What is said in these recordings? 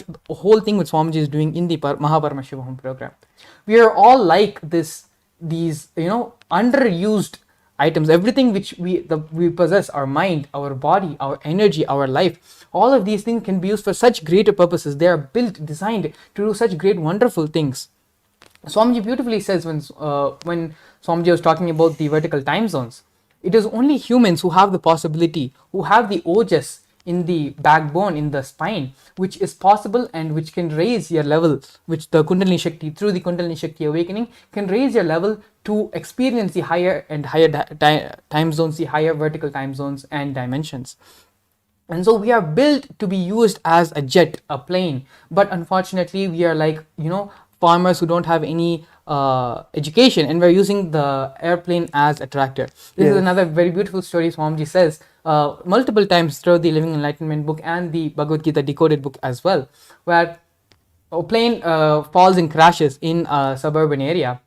the whole thing which Swamiji is doing in the Mahaparmashivam program. We are all like these underused items. Everything which we possess, our mind, our body, our energy, our life, all of these things can be used for such greater purposes. They are built, designed to do such great, wonderful things. Swamiji beautifully says when Swamiji was talking about the vertical time zones, it is only humans who have the possibility, who have the ojas in the backbone, in the spine, which is possible and which can raise your level, which the Kundalini Shakti, through the Kundalini Shakti awakening, can raise your level to experience the higher and higher time zones, the higher vertical time zones and dimensions. And so we are built to be used as a jet, a plane, but unfortunately we are like, farmers who don't have any education, and we're using the airplane as a tractor. This is another very beautiful story Swamiji says multiple times through the Living Enlightenment book and the Bhagavad Gita decoded book as well, where a plane falls and crashes in a suburban area,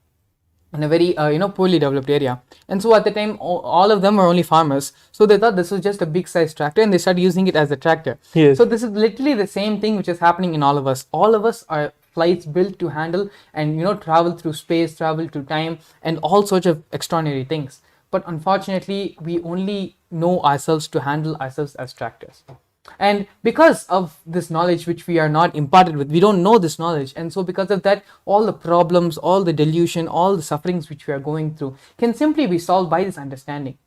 in a very poorly developed area. And so at the time all of them were only farmers, so they thought this was just a big size tractor and they started using it as a tractor. So this is literally the same thing which is happening in all of us. All of us are flights built to handle and travel through space, travel through time, and all sorts of extraordinary things. But unfortunately we only know ourselves to handle ourselves as tractors. And because of this knowledge which we are not imparted with, we don't know this knowledge, and so because of that, all the problems, all the delusion, all the sufferings which we are going through can simply be solved by this understanding.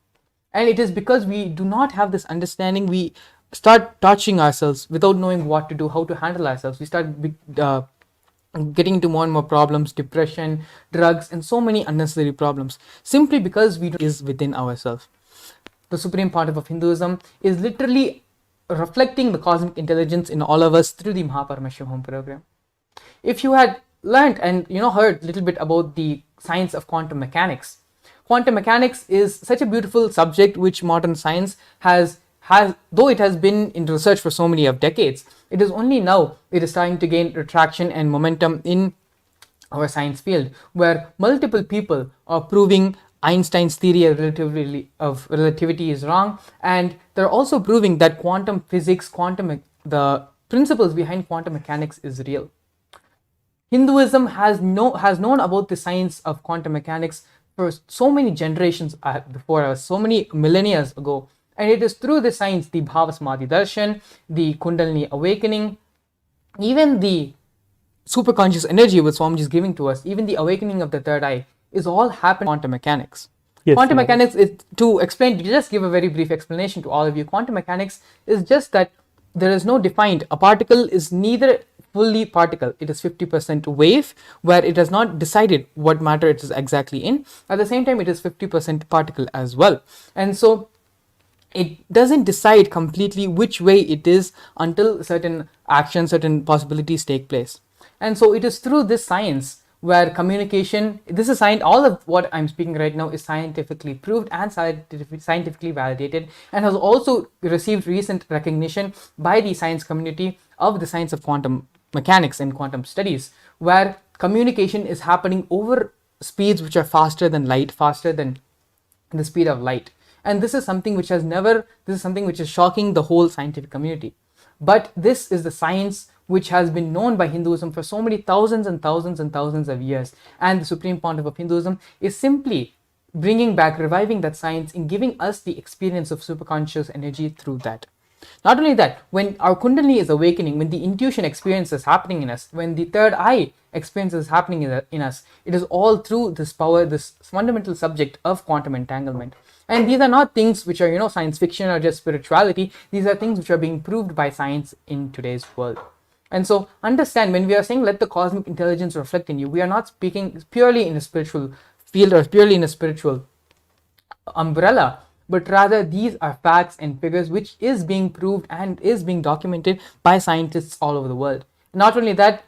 And it is because we do not have this understanding, we start torturing ourselves without knowing what to do, how to handle ourselves. We start getting into more and more problems, depression, drugs, and so many unnecessary problems, simply because we is within ourselves. The supreme part of Hinduism is literally reflecting the cosmic intelligence in all of us through the Mahaparmashivam program. If you had learned and heard a little bit about the science of quantum mechanics is such a beautiful subject which modern science has though it has been in research for so many of decades, it is only now it is starting to gain traction and momentum in our science field, where multiple people are proving Einstein's theory of relativity is wrong, and they're also proving that quantum physics, the principles behind quantum mechanics is real. Hinduism has known about the science of quantum mechanics for so many generations before us, so many millennia ago. And it is through the science, the Bhavasamadhi Darshan, the Kundalini awakening, even the superconscious energy which Swamiji is giving to us, even the awakening of the third eye, is all happening in quantum mechanics. Quantum mechanics is, to just give a very brief explanation to all of you, quantum mechanics is just that there is no defined, a particle is neither fully particle, it is 50% wave, where it has not decided what matter it is exactly in. At the same time, it is 50% particle as well. And so it doesn't decide completely which way it is until certain actions, certain possibilities take place. And so it is through this science where communication, this is science, all of what I'm speaking right now is scientifically proved and scientifically validated, and has also received recent recognition by the science community of the science of quantum mechanics and quantum studies, where communication is happening over speeds which are faster than light, faster than the speed of light. And this is something which is shocking the whole scientific community. But this is the science which has been known by Hinduism for so many thousands and thousands and thousands of years. And the supreme pontiff of Hinduism is simply bringing back, reviving that science in giving us the experience of superconscious energy through that. Not only that, when our Kundalini is awakening, when the intuition experience is happening in us, when the third eye experience is happening in us, it is all through this power, this fundamental subject of quantum entanglement. And these are not things which are, science fiction or just spirituality. These are things which are being proved by science in today's world. And so understand, when we are saying let the cosmic intelligence reflect in you, we are not speaking purely in a spiritual field or purely in a spiritual umbrella, but rather these are facts and figures which is being proved and is being documented by scientists all over the world. Not only that,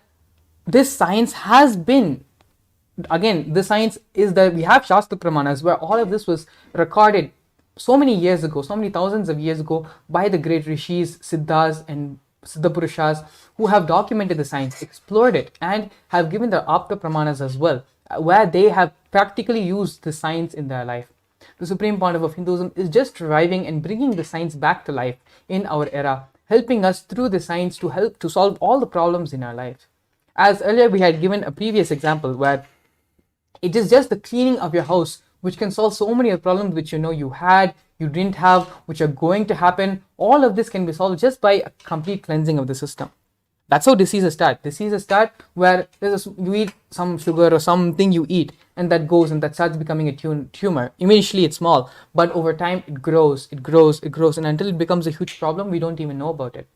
this science has been, again, the science is that we have Shastra Pramanas where all of this was recorded so many years ago, so many thousands of years ago by the great rishis, siddhas and siddhapurushas who have documented the science, explored it, and have given their Apta Pramanas as well, where they have practically used the science in their life. The supreme pontiff of Hinduism is just reviving and bringing the science back to life in our era, helping us through the science to help to solve all the problems in our lives. As earlier we had given a previous example where it is just the cleaning of your house which can solve so many of the problems which you had, you didn't have, which are going to happen. All of this can be solved just by a complete cleansing of the system. That's how diseases start. Diseases start where you eat some sugar or something you eat, and that goes and that starts becoming a tumor. Initially it's small, but over time it grows, and until it becomes a huge problem, we don't even know about it.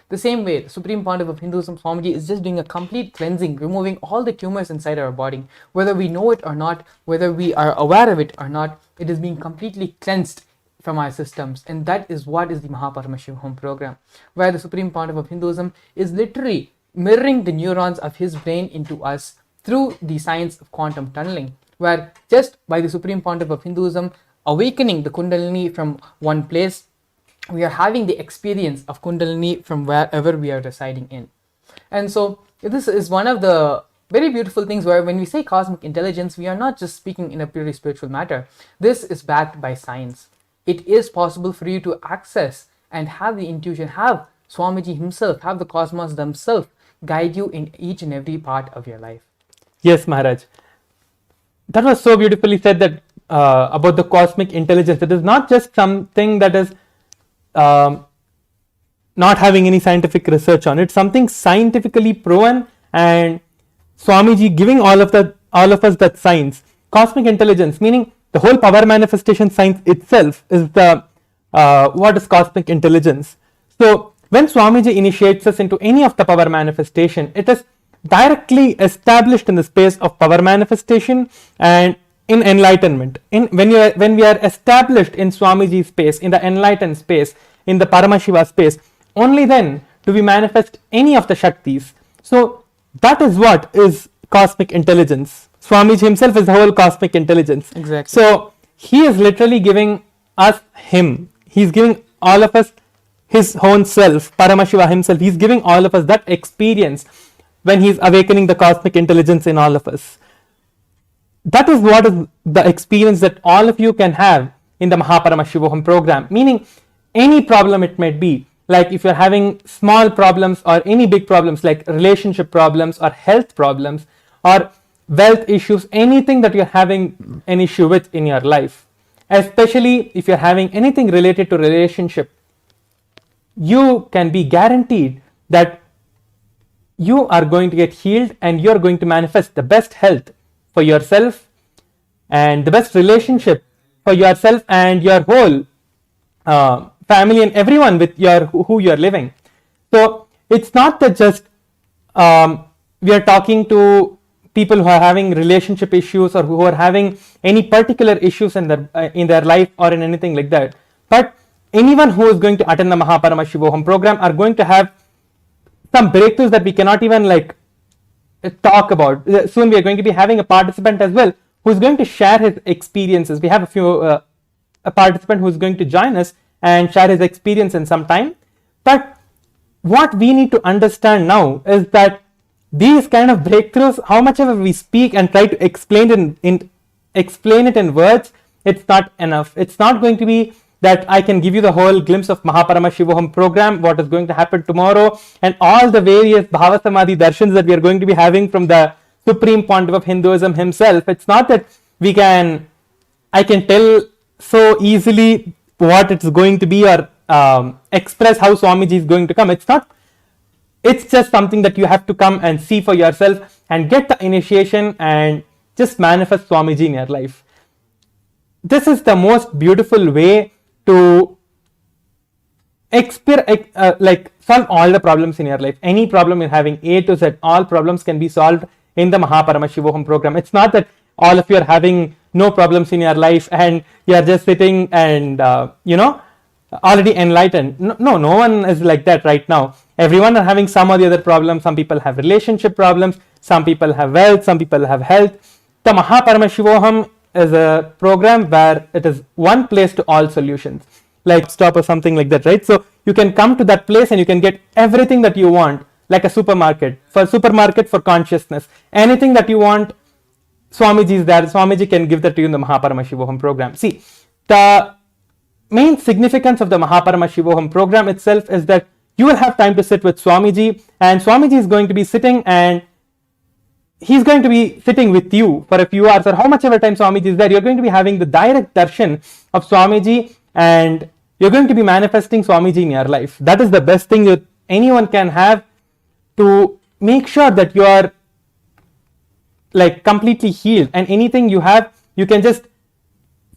The same way, the Supreme Pontiff of Hinduism, Swamiji, is just doing a complete cleansing, removing all the tumors inside our body. Whether we know it or not, whether we are aware of it or not, it is being completely cleansed from our systems. And that is what is the Paramashivam program, where the Supreme Pontiff of Hinduism is literally mirroring the neurons of his brain into us through the science of quantum tunneling, where just by the Supreme Pontiff of Hinduism awakening the Kundalini from one place, we are having the experience of Kundalini from wherever we are residing in. And so this is one of the very beautiful things where when we say cosmic intelligence, we are not just speaking in a purely spiritual matter. This is backed by science. It is possible for you to access and have the intuition, have Swamiji himself, have the cosmos themselves guide you in each and every part of your life. Yes, Maharaj. That was so beautifully said that about the cosmic intelligence. It is not just something that is not having any scientific research on it. Something scientifically proven, and Swamiji giving all of us that science. Cosmic intelligence, meaning the whole power manifestation science itself is the what is cosmic intelligence. So when Swamiji initiates us into any of the power manifestation, it is directly established in the space of power manifestation and in enlightenment. When we are established in Swamiji's space, in the enlightened space, in the Paramashiva space, only then do we manifest any of the Shaktis. So that is what is cosmic intelligence. Swamiji himself is the whole cosmic intelligence. Exactly. So he is literally giving us him. He's giving all of us his own self, Paramashiva himself. He's giving all of us that experience when he's awakening the cosmic intelligence in all of us. That is what is the experience that all of you can have in the Paramashivam program. Meaning, any problem it might be, like if you're having small problems or any big problems like relationship problems or health problems or wealth issues, anything that you're having an issue with in your life, especially if you're having anything related to relationship, you can be guaranteed that you are going to get healed and you're going to manifest the best health for yourself and the best relationship for yourself and your whole family and everyone with who you're living. So it's not that just we are talking to people who are having relationship issues or who are having any particular issues in their life or in anything like that, but anyone who is going to attend the Paramashivam program are going to have some breakthroughs that we cannot even talk about. Soon we are going to be having a participant as well who is going to share his experiences. We have a participant who is going to join us and share his experience in some time. But what we need to understand now is that these kind of breakthroughs, how much ever we speak and try to explain it in words, it's not enough. It's not going to be that I can give you the whole glimpse of Paramashivam program, what is going to happen tomorrow, and all the various Bhava Samadhi darshans that we are going to be having from the Supreme Pontiff of Hinduism himself. It's not that I can tell so easily what it's going to be or express how Swamiji is going to come. It's not. It's just something that you have to come and see for yourself and get the initiation and just manifest Swamiji in your life. This is the most beautiful way to solve all the problems in your life. Any problem you're having, A to Z, all problems can be solved in the Paramashivam program. It's not that all of you are having no problems in your life and you're just sitting and already enlightened. No one is like that right now. Everyone are having some or the other problems. Some people have relationship problems, some people have wealth, some people have health. The Paramashivam is a program where it is one place to all solutions, like stop or something like that, right? So you can come to that place and you can get everything that you want, like a supermarket for consciousness. Anything that you want, Swamiji is there. Swamiji can give that to you in the Paramashivam program. See, the main significance of the Paramashivam program itself is that you will have time to sit with Swamiji, and Swamiji is going to be sitting, and he's going to be sitting with you for a few hours, or how much ever time Swamiji is there. You're going to be having the direct darshan of Swamiji, and you're going to be manifesting Swamiji in your life. That is the best thing that anyone can have to make sure that you are like completely healed, and anything you have, you can just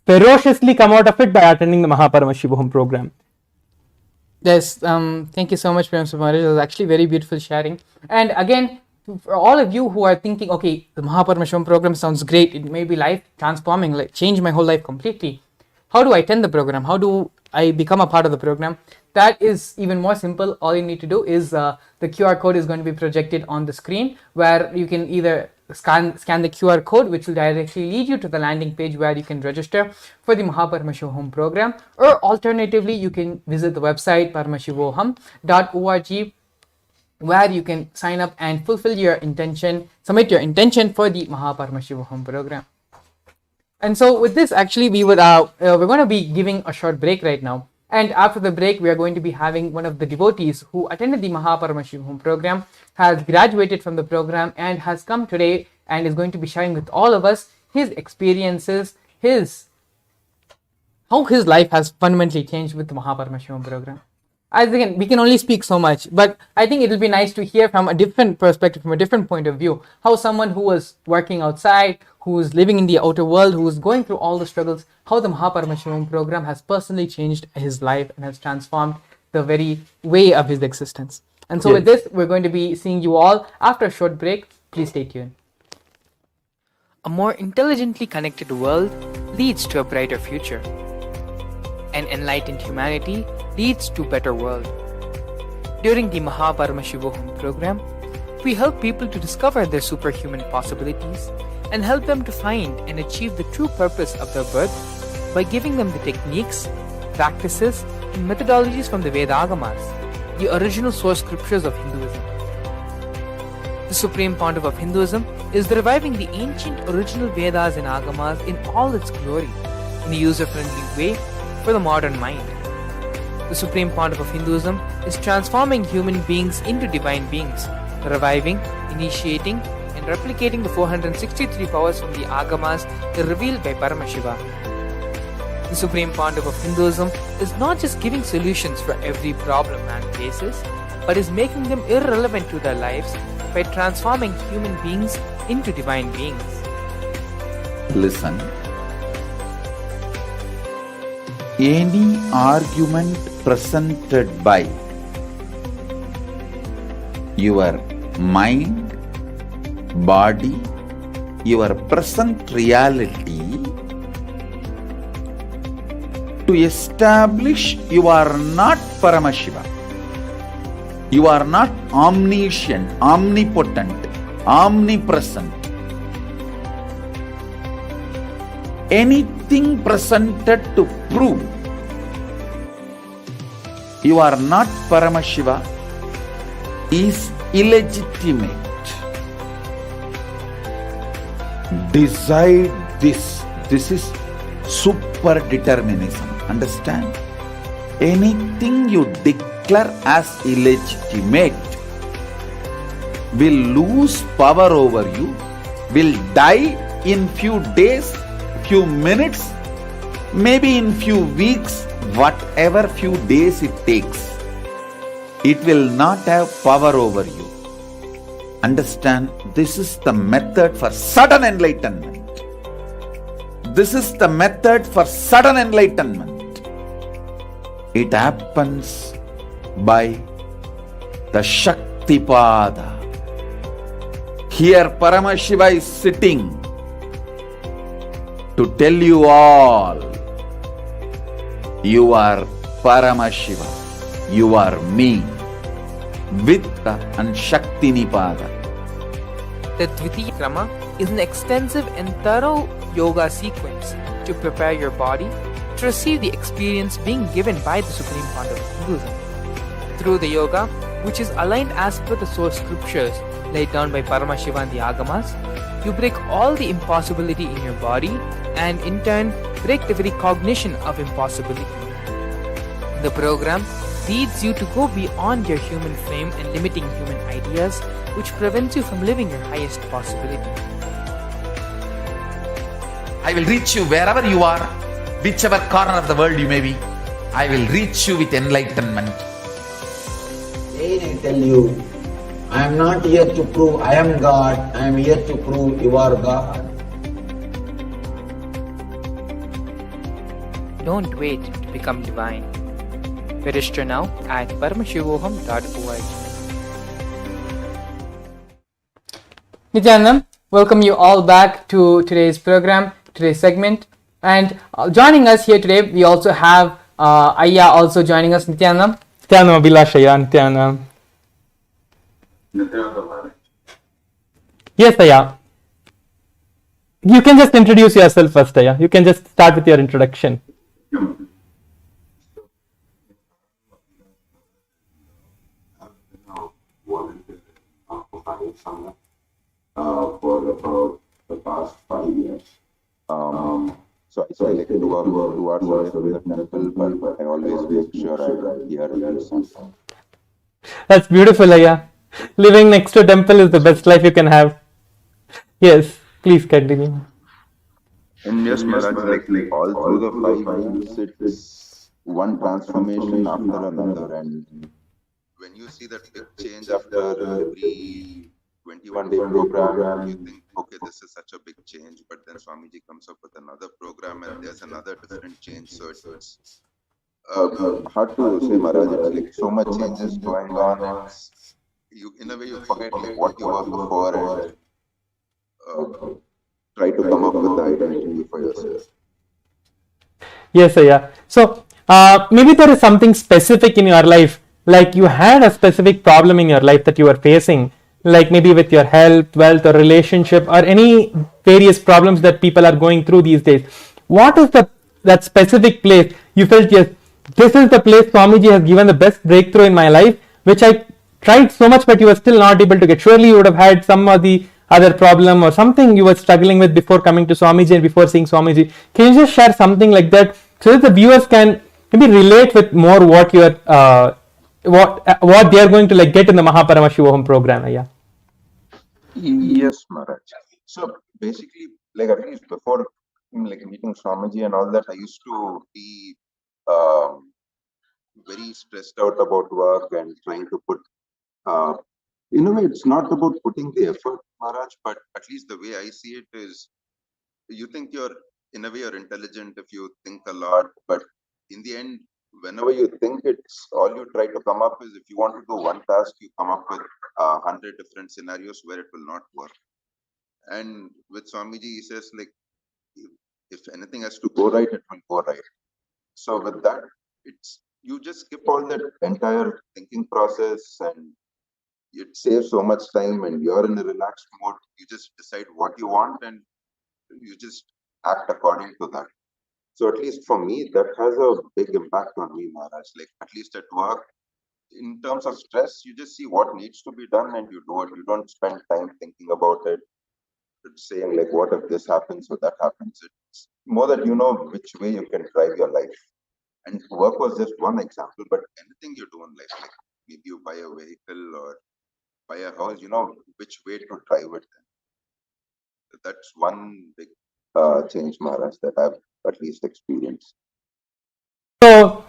ferociously come out of it by attending the Paramashivam program. Yes, thank you so much, Paramashivam Maharaj. It was actually very beautiful sharing. And again, for all of you who are thinking, okay, the Paramashivam program sounds great, it may be life transforming, like change my whole life completely. How do I attend the program? How do I become a part of the program? That is even more simple. All you need to do is the QR code is going to be projected on the screen, where you can either scan the QR code, which will directly lead you to the landing page where you can register for the Paramashivam program, or alternatively you can visit the website paramashivoham.org, where you can sign up and fulfill your intention, submit your intention for the Paramashivam program. And so with this, actually we're going to be giving a short break right now, and after the break we are going to be having one of the devotees who attended the Paramashivam program, has graduated from the program, and has come today and is going to be sharing with all of us his experiences, how his life has fundamentally changed with the Paramashivam program. As again, we can only speak so much, but I think it will be nice to hear from a different perspective, from a different point of view, how someone who was working outside, who is living in the outer world, who is going through all the struggles, how the Paramashivam program has personally changed his life and has transformed the very way of his existence. And so with this, we're going to be seeing you all after a short break. Please stay tuned. A more intelligently connected world leads to a brighter future. An enlightened humanity leads to a better world. During the Paramashivam program, we help people to discover their superhuman possibilities and help them to find and achieve the true purpose of their birth by giving them the techniques, practices, and methodologies from the Vedagamas, the original source scriptures of Hinduism. The Supreme Pontiff of Hinduism is reviving the ancient original Vedas and Agamas in all its glory, in a user-friendly way for the modern mind. The Supreme Pontiff of Hinduism is transforming human beings into divine beings, reviving, initiating, and replicating the 463 powers from the Agamas revealed by Paramashiva. The Supreme Pontiff of Hinduism is not just giving solutions for every problem man faces, but is making them irrelevant to their lives by transforming human beings into divine beings. Listen. Any argument presented by your mind, body, your present reality to establish you are not Paramashiva, you are not omniscient, omnipotent, omnipresent. Anything presented to prove you are not Paramashiva is illegitimate. Decide this. This is super determinism. Understand? Anything you declare as illegitimate will lose power over you, will die in few days, few minutes, maybe in few weeks, whatever few days it takes. It will not have power over you. Understand? This is the method for sudden enlightenment. This is the method for sudden enlightenment. It happens by the Shaktipada. Here Paramashiva is sitting to tell you all, you are Paramashiva, you are me, Vitta and Shakti Nipada. The Dvitiya Krama is an extensive and thorough yoga sequence to prepare your body to receive the experience being given by the Supreme Pontiff of Hinduism. Through the yoga, which is aligned as per the source scriptures laid down by Paramashiva and the Agamas, you break all the impossibility in your body and in turn break the very cognition of impossibility. In the program, leads you to go beyond your human frame and limiting human ideas, which prevents you from living your highest possibility. I will reach you wherever you are, whichever corner of the world you may be. I will reach you with enlightenment. Again I tell you, I am not here to prove I am God, I am here to prove you are God. Don't wait to become divine. Register now at paramashivoham.org. Nithyananda, welcome you all back to today's program, today's segment. And joining us here today, we also have Ayya also joining us. Nithyananda. Nithyananda Abhilashaya, Nithyananda. Yes, Ayya. You can just introduce yourself first, Ayya. You can just start with your introduction. For about the past 5 years. So I like to do towards the temple, but I always make sure I hear and listen. That's beautiful, Ayya. Living next to a temple is the best life you can have. Yes, please continue. And yes, Maharaj, like all through the 5 years, it's one transformation after another. And when you see that big change after every 21-day program, you think, okay, this is such a big change. But then Swamiji comes up with another program and there's another different change. So it's hard to say, Maharaj. It's like so much changes going on. And you, in a way, you forget like what you were before and try to come up with the identity for yourself. Yes, Ayya. So, maybe there is something specific in your life, like you had a specific problem in your life that you were facing, like maybe with your health, wealth, or relationship, or any various problems that people are going through these days. What is that specific place you felt, yes, this is the place Swamiji has given the best breakthrough in my life, which I tried so much, but you were still not able to get. Surely you would have had some of the other problem or something you were struggling with before coming to Swamiji and before seeing Swamiji. Can you just share something like that so that the viewers can maybe relate with more what you are, what they are going to like get in the Paramashivam program? Ayya. Yes, Maharaj. So basically, like at least before like meeting Swamiji and all that, I used to be very stressed out about work and trying to put in a way, it's not about putting the effort, Maharaj, but at least the way I see it is you think in a way, you're intelligent if you think a lot, but in the end, whenever you think, it's all you try to come up is if you want to do one task, you come up with 100 different scenarios where it will not work. And with Swamiji, he says, like, if anything has to go right, it will go right. So with that, it's you just skip all that entire thinking process and it saves so much time and you're in a relaxed mode. You just decide what you want and you just act according to that. So at least for me, that has a big impact on me, Maharaj. Like at least at work, in terms of stress, you just see what needs to be done and you do it. You don't spend time thinking about it. It's saying like, what if this happens or that happens? It's more that you know which way you can drive your life. And work was just one example, but anything you do in life, like maybe you buy a vehicle or buy a house, you know which way to drive it. That's one big change, Maharaj, that I've at least experienced. So,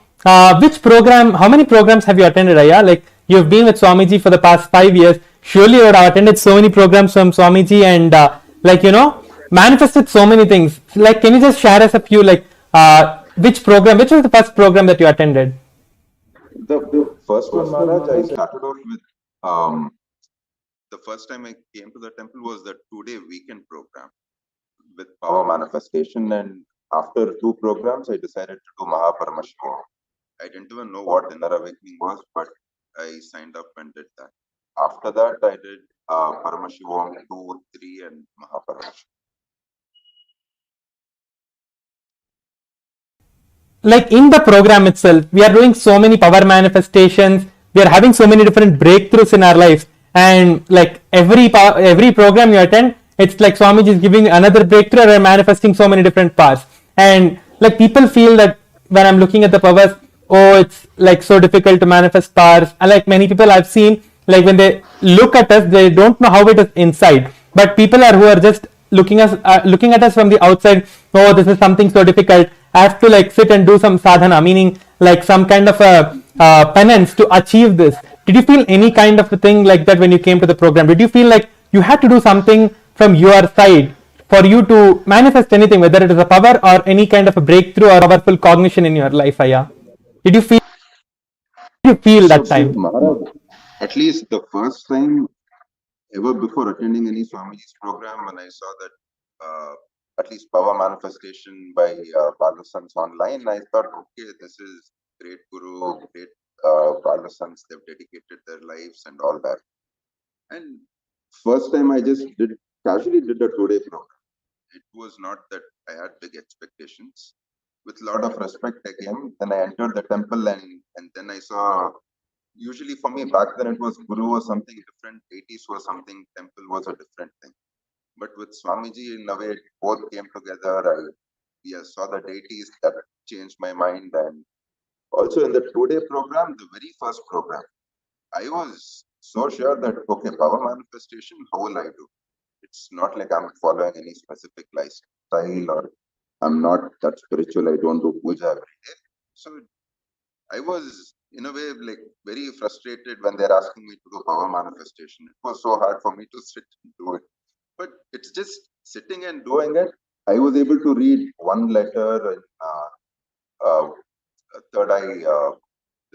which program, how many programs have you attended, Ayya? Like, you've been with Swamiji for the past 5 years. Surely you would have attended so many programs from Swamiji and, manifested so many things. Like, can you just share us a few, like, which was the first program that you attended? The first one, Maharaj, I started off with, the first time I came to the temple was the 2-day weekend program with power manifestation. And after 2 programs, I decided to do Paramashivam. I didn't even know what inner awakening was, but I signed up and did that. After that, I did Paramashivam 2, 3 and Paramashivam. Like in the program itself, we are doing so many power manifestations. We are having so many different breakthroughs in our lives. And like every program you attend, it's like Swamiji is giving another breakthrough and manifesting so many different paths. And like people feel that when I'm looking at the powers, oh, it's like so difficult to manifest powers. And like many people I've seen, like when they look at us, they don't know how it is inside. But people who are just looking at us from the outside. Oh, this is something so difficult. I have to like sit and do some sadhana, meaning like some kind of a penance to achieve this. Did you feel any kind of a thing like that when you came to the program? Did you feel like you had to do something from your side for you to manifest anything, whether it is a power or any kind of a breakthrough or powerful cognition in your life, Aya? Did you feel So, that time? Maharaj, at least the first time ever before attending any Swamiji's program, when I saw that at least power manifestation by Balasans online, I thought, okay, this is great Guru, great Balasans, they've dedicated their lives and all that. And first time I just casually did a 2-day program. It was not that I had big expectations. With a lot of respect I came, then I entered the temple and then I saw, usually for me back then it was Guru was something different, deities was something, temple was a different thing. But with Swamiji, in a way, both came together. We saw the deities, that changed my mind. And also in the 2-day program, the very first program, I was so sure that, okay, power manifestation, how will I do? It's not like I'm following any specific lifestyle or I'm not that spiritual, I don't do puja every day. So I was, in a way, like very frustrated when they're asking me to do power manifestation. It was so hard for me to sit and do it. But it's just sitting and doing it. I was able to read one letter in third eye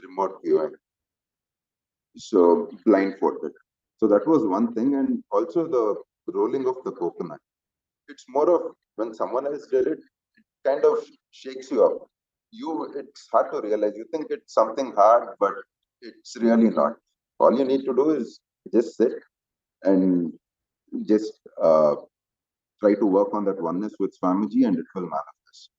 remote viewing. So blindfolded. So that was one thing. And also the rolling of the coconut. It's more of when someone else did it, it kind of shakes you up. It's hard to realize. You think it's something hard, but it's really not. All you need to do is just sit and just try to work on that oneness with Swamiji and it will manifest.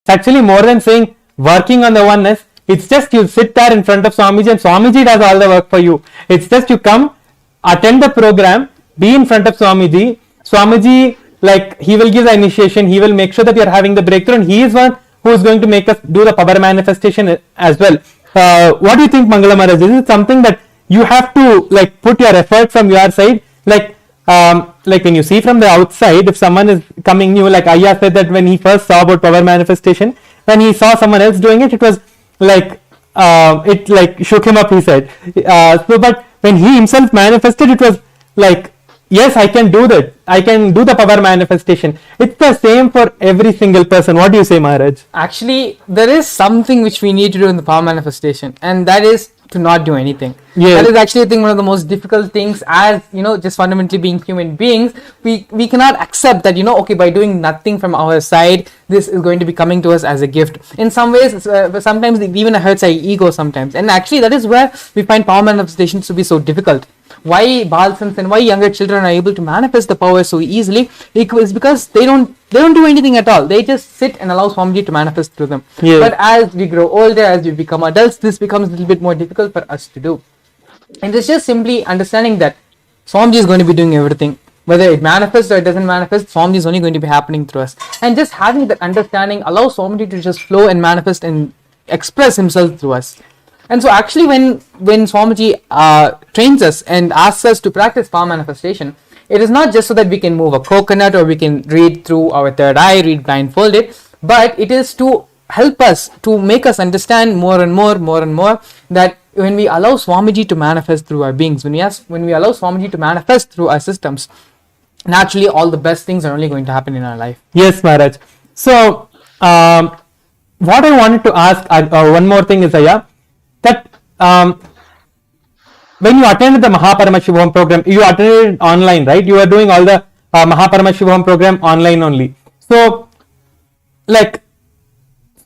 It's actually more than saying working on the oneness. It's just you sit there in front of Swamiji and Swamiji does all the work for you. It's just you come, attend the program, be in front of Swamiji. Swamiji, like he will give the initiation, he will make sure that you are having the breakthrough, and he is one who is going to make us do the power manifestation as well. What do you think, Mangala Maharaj? Is it something that you have to like put your effort from your side? Like when you see from the outside, if someone is coming new, like Aya said that when he first saw about power manifestation, when he saw someone else doing it, it was like it like shook him up, he said. But when he himself manifested, it was like, yes, I can do that. I can do the power manifestation. It's the same for every single person. What do you say, Maharaj? Actually, there is something which we need to do in the power manifestation, and that is to not do anything. Yes. That is actually, I think, one of the most difficult things, as just fundamentally being human beings. We cannot accept that, okay, by doing nothing from our side, this is going to be coming to us as a gift. In some ways, sometimes it even hurts our ego sometimes, and actually that is where we find power manifestations to be so difficult. Why Balsams and why younger children are able to manifest the power so easily is because they don't do anything at all. They just sit and allow Swamiji to manifest through them. Yeah. But as we grow older, as we become adults, this becomes a little bit more difficult for us to do. And it's just simply understanding that Swamiji is going to be doing everything. Whether it manifests or it doesn't manifest, Swamiji is only going to be happening through us. And just having that understanding allows Swamiji to just flow and manifest and express himself through us. And so actually when Swamiji trains us and asks us to practice power manifestation, it is not just so that we can move a coconut or we can read through our third eye, read blindfolded, but it is to help us, to make us understand more and more that when we allow Swamiji to manifest through our beings, when we allow Swamiji to manifest through our systems, naturally all the best things are only going to happen in our life. Yes, Maharaj. So, what I wanted to ask, one more thing is, Aya, that when you attended the Paramashivam program, you attended online, right? You were doing all the Paramashivam program online only. So, like,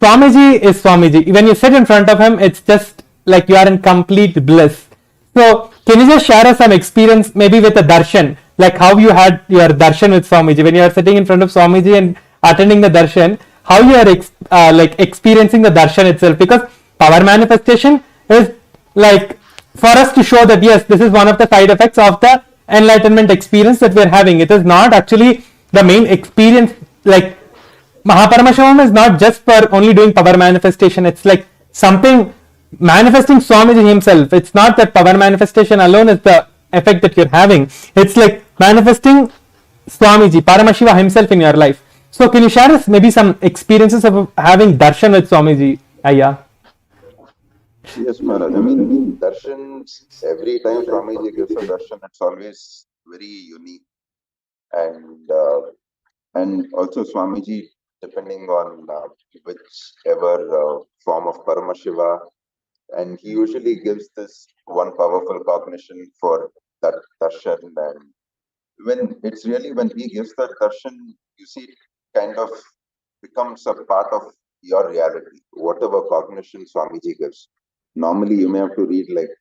Swamiji is Swamiji. When you sit in front of him, it's just like you are in complete bliss. So, can you just share us some experience, maybe with a darshan, like how you had your darshan with Swamiji, when you are sitting in front of Swamiji and attending the darshan, how you are like experiencing the darshan itself? Because power manifestation is like for us to show that yes, this is one of the side effects of the enlightenment experience that we are having. It is not actually the main experience. Like Paramashivam is not just for only doing power manifestation. It's like something manifesting Swamiji himself. It's not that power manifestation alone is the effect that you're having. It's like manifesting Swamiji, Paramashiva himself in your life. So can you share us maybe some experiences of having darshan with Swamiji, Ayya? Yes, Maharaj. I mean, darshans, every time Swamiji gives a darshan, it's always very unique. And also Swamiji, depending on whichever form of Paramashiva, and he usually gives this one powerful cognition for that darshan. And when he gives that darshan, you see, it kind of becomes a part of your reality, whatever cognition Swamiji gives. Normally, you may have to read, like,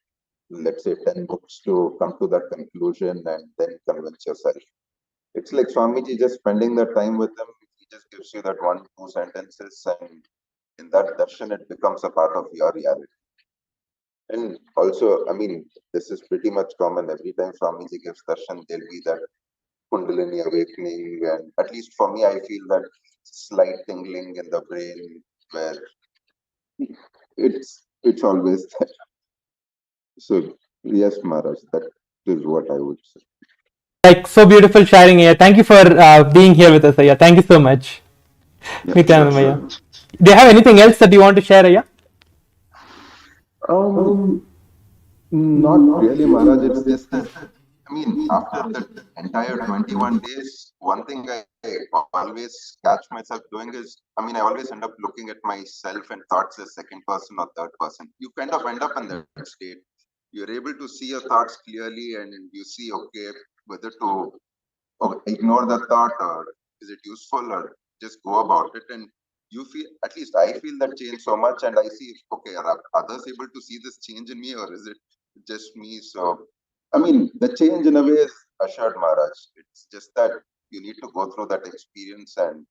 let's say, 10 books to come to that conclusion and then convince yourself. It's like Swamiji just spending the time with them. He just gives you that one, two sentences, and in that darshan, it becomes a part of your reality. And also, I mean, this is pretty much common. Every time Swamiji gives darshan, there'll be that Kundalini awakening, and at least for me, I feel that slight tingling in the brain where it's always there. So yes, Maharaj, that is what I would say. Like, so beautiful sharing, Ayya. Thank you for being here with us, Ayya. Thank you so much. Yeah, Nithyananda, sure. Ayya. Do you have anything else that you want to share, Ayya? Not really, Maharaj. It's just that, I mean, after the entire 21 days, one thing I always catch myself doing is, I mean, I always end up looking at myself and thoughts as second person or third person. You kind of end up in that state. You're able to see your thoughts clearly, and you see, okay, whether to ignore the thought, or is it useful, or just go about it. And you feel, at least I feel that change so much, and I see, okay, are others able to see this change in me, or is it just me? So, I mean, the change in a way is assured, Maharaj. It's just that you need to go through that experience, and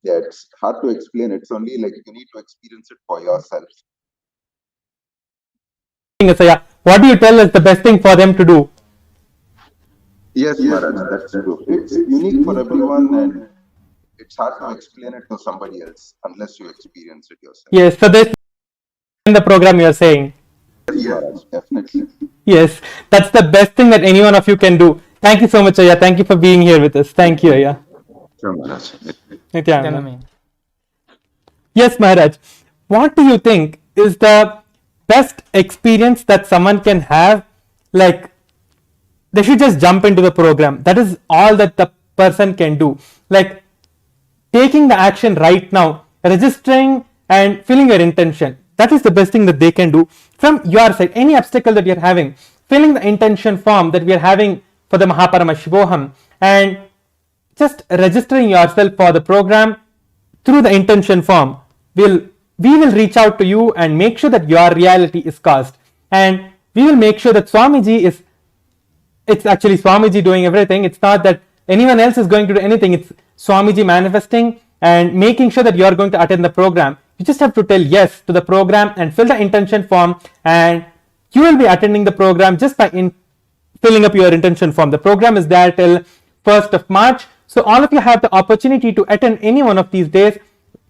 yeah, it's hard to explain. It's only like you need to experience it for yourself. Ayya, what do you tell is the best thing for them to do? Yes, Maharaj, that's true. It's unique for everyone, and it's hard to explain it to somebody else unless you experience it yourself. Yes, so this in the program you are saying. Yes, Maharaj, definitely. Yes, that's the best thing that any one of you can do. Thank you so much, Ayya. Thank you for being here with us. Thank you, Ayya. Sure, Maharaj. Nithyananda. Then, Yes, Maharaj. What do you think is the best experience that someone can have? Like, they should just jump into the program. That is all that the person can do. Like, taking the action right now, registering and filling your intention. That is the best thing that they can do from your side. Any obstacle that you're having, filling the intention form that we are having for the Mahaparama and just registering yourself for the program through the intention form. We will reach out to you and make sure that your reality is caused, and we will make sure that it's actually Swamiji doing everything. It's not that anyone else is going to do anything. It's Swamiji manifesting and making sure that you are going to attend the program. You just have to tell yes to the program and fill the intention form, and you will be attending the program just by filling up your intention form. The program is there till 1st of March. So all of you have the opportunity to attend any one of these days.